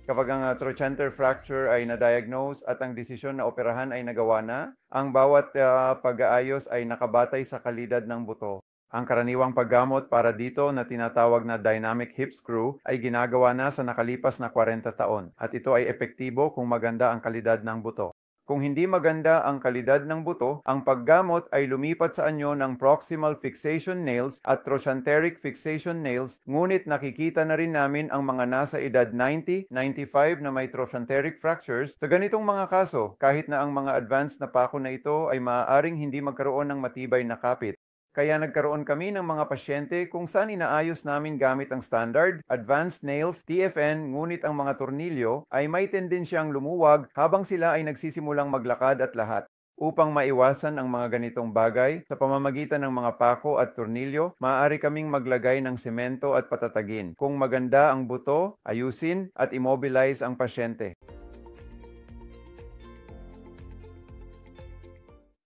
Kapag ang trochanter fracture ay na-diagnose at ang desisyon na operahan ay nagawa na, ang bawat pag-aayos ay nakabatay sa kalidad ng buto. Ang karaniwang paggamot para dito na tinatawag na dynamic hip screw ay ginagawa na sa nakalipas na 40 taon at ito ay epektibo kung maganda ang kalidad ng buto. Kung hindi maganda ang kalidad ng buto, ang paggamot ay lumipat sa anyo ng proximal fixation nails at trochanteric fixation nails, ngunit nakikita na rin namin ang mga nasa edad 90, 95 na may trochanteric fractures. Sa ganitong mga kaso, kahit na ang mga advanced na pako na ito ay maaaring hindi magkaroon ng matibay na kapit. Kaya nagkaroon kami ng mga pasyente kung saan inaayos namin gamit ang standard, advanced nails, TFN, ngunit ang mga tornilyo ay may tendensyang lumuwag habang sila ay nagsisimulang maglakad at lahat. Upang maiwasan ang mga ganitong bagay, sa pamamagitan ng mga pako at tornilyo, maaari kaming maglagay ng semento at patatagin. Kung maganda ang buto, ayusin at immobilize ang pasyente.